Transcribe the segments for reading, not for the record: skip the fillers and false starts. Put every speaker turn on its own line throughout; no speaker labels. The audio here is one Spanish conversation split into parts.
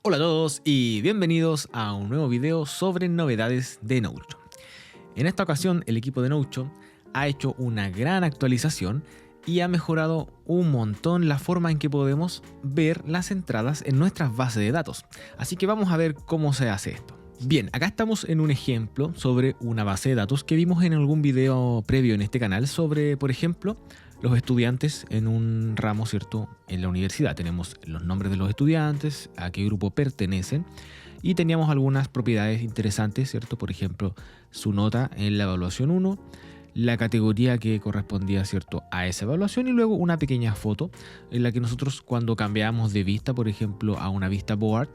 Hola a todos y bienvenidos a un nuevo video sobre novedades de Notion. En esta ocasión el equipo de Notion ha hecho una gran actualización y ha mejorado un montón la forma en que podemos ver las entradas en nuestras bases de datos. Así que vamos a ver cómo se hace esto. Bien, acá estamos en un ejemplo sobre una base de datos que vimos en algún video previo en este canal sobre, por ejemplo, los estudiantes en un ramo, ¿cierto? En la universidad tenemos los nombres de los estudiantes, a qué grupo pertenecen y teníamos algunas propiedades interesantes, ¿cierto? Por ejemplo, su nota en la evaluación 1, la categoría que correspondía, ¿cierto?, a esa evaluación y luego una pequeña foto en la que nosotros cuando cambiamos de vista, por ejemplo, a una vista board,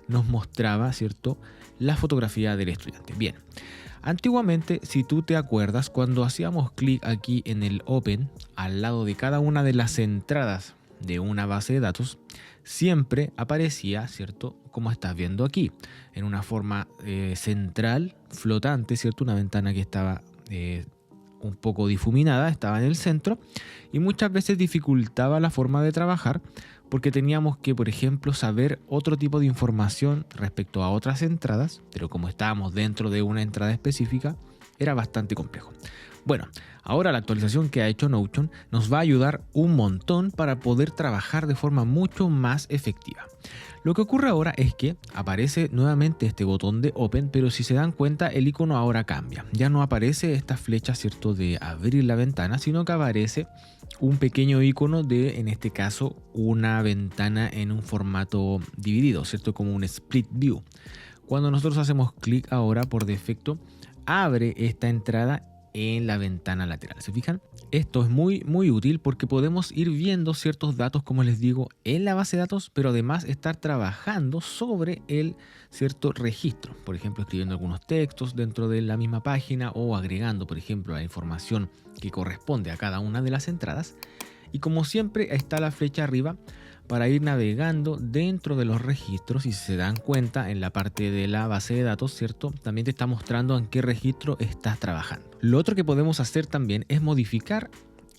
nos mostraba, ¿cierto?, la fotografía del estudiante. Bien. Antiguamente, si tú te acuerdas, cuando hacíamos clic aquí en el Open, al lado de cada una de las entradas de una base de datos, siempre aparecía, ¿cierto?, como estás viendo aquí, en una forma central, flotante, ¿cierto?, una ventana que estaba un poco difuminada, estaba en el centro y muchas veces dificultaba la forma de trabajar porque teníamos que, por ejemplo, saber otro tipo de información respecto a otras entradas, pero como estábamos dentro de una entrada específica, era bastante complejo. Bueno, ahora la actualización que ha hecho Notion nos va a ayudar un montón para poder trabajar de forma mucho más efectiva. Lo que ocurre ahora es que aparece nuevamente este botón de Open, pero si se dan cuenta el icono ahora cambia. Ya no aparece esta flecha, ¿cierto?, de abrir la ventana, sino que aparece un pequeño icono de, en este caso, una ventana en un formato dividido, ¿cierto?, como un split view. Cuando nosotros hacemos clic ahora, por defecto, abre esta entrada en la ventana lateral. ¿Se fijan? Esto es muy útil porque podemos ir viendo ciertos datos, como les digo, en la base de datos, pero además estar trabajando sobre el cierto registro. Por ejemplo, escribiendo algunos textos dentro de la misma página o agregando, por ejemplo, la información que corresponde a cada una de las entradas. Y como siempre está la flecha arriba para ir navegando dentro de los registros y si se dan cuenta en la parte de la base de datos, ¿cierto?, también te está mostrando en qué registro estás trabajando. Lo otro que podemos hacer también es modificar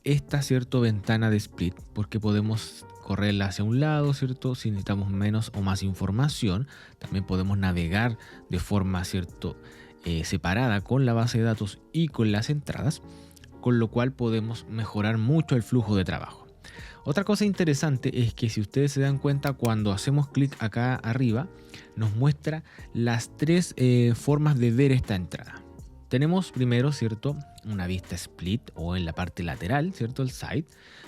esta, ¿cierto?, ventana de split porque podemos correrla hacia un lado, ¿cierto? Si necesitamos menos o más información, también podemos navegar de forma, ¿cierto?, separada con la base de datos y con las entradas, con lo cual podemos mejorar mucho el flujo de trabajo. Otra cosa interesante es que si ustedes se dan cuenta, cuando hacemos clic acá arriba, nos muestra las tres formas de ver esta entrada. Tenemos primero, ¿cierto?, una vista split o en la parte lateral, ¿cierto?, el side.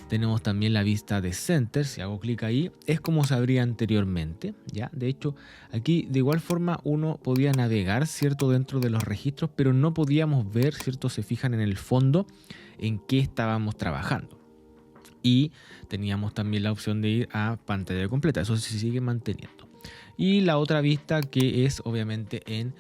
Tenemos también la vista de center. Si hago clic ahí, es como se abría anteriormente, ¿ya? De hecho, aquí de igual forma uno podía navegar, ¿cierto?, dentro de los registros, pero no podíamos ver, ¿cierto?, se fijan en el fondo en qué estábamos trabajando. Y teníamos también la opción de ir a pantalla completa, eso se sigue manteniendo. Y la otra vista que es obviamente en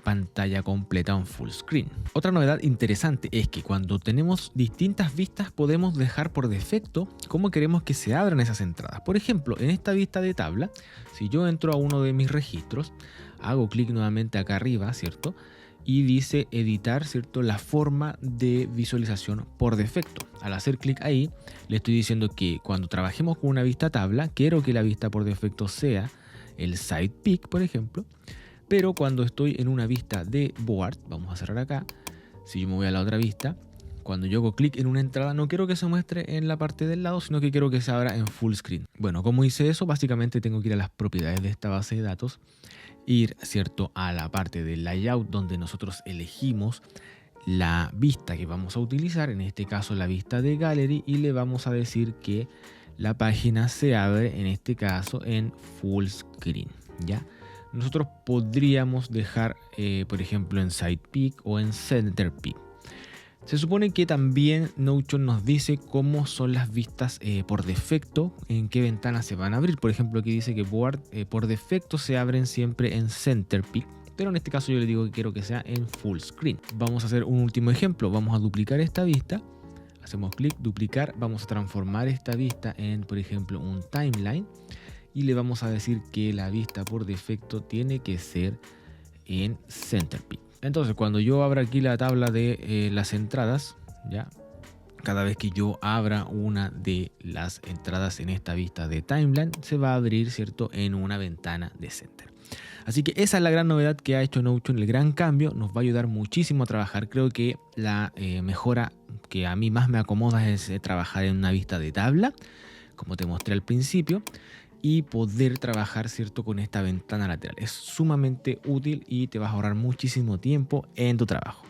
pantalla completa en full screen. Otra novedad interesante es que cuando tenemos distintas vistas podemos dejar por defecto cómo queremos que se abran esas entradas. Por ejemplo, en esta vista de tabla, si yo entro a uno de mis registros, hago clic nuevamente acá arriba, ¿cierto?, y dice editar, ¿cierto?, la forma de visualización por defecto. Al hacer clic ahí, le estoy diciendo que cuando trabajemos con una vista tabla, quiero que la vista por defecto sea el side pick, por ejemplo, pero cuando estoy en una vista de board, vamos a cerrar acá, si yo me voy a la otra vista, cuando yo hago clic en una entrada, no quiero que se muestre en la parte del lado, sino que quiero que se abra en full screen. Bueno, ¿cómo hice eso? Básicamente tengo que ir a las propiedades de esta base de datos, ir, ¿cierto?, a la parte del layout donde nosotros elegimos la vista que vamos a utilizar, en este caso la vista de gallery, y le vamos a decir que la página se abre, en este caso, en full screen, ¿ya? Nosotros podríamos dejar, por ejemplo, en side pick o en center pick. Se supone que también Notion nos dice cómo son las vistas por defecto, en qué ventanas se van a abrir. Por ejemplo, aquí dice que Board por defecto se abren siempre en Center Pick, pero en este caso yo le digo que quiero que sea en Full Screen. Vamos a hacer un último ejemplo. Vamos a duplicar esta vista. Hacemos clic, duplicar. Vamos a transformar esta vista en, por ejemplo, un timeline. Y le vamos a decir que la vista por defecto tiene que ser en Center Pick. Entonces, cuando yo abra aquí la tabla de las entradas, ya cada vez que yo abra una de las entradas en esta vista de timeline, se va a abrir, ¿cierto?, en una ventana de Center. Así que esa es la gran novedad que ha hecho Notion, el gran cambio, nos va a ayudar muchísimo a trabajar. Creo que la mejora que a mí más me acomoda es trabajar en una vista de tabla, como te mostré al principio, y poder trabajar, ¿cierto?, con esta ventana lateral. Es sumamente útil y te vas a ahorrar muchísimo tiempo en tu trabajo.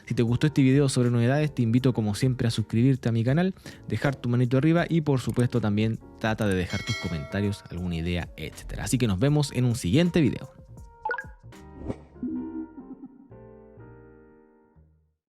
Si te gustó este video sobre novedades, te invito como siempre a suscribirte a mi canal, dejar tu manito arriba y por supuesto también trata de dejar tus comentarios, alguna idea, etc. Así que nos vemos en un siguiente video.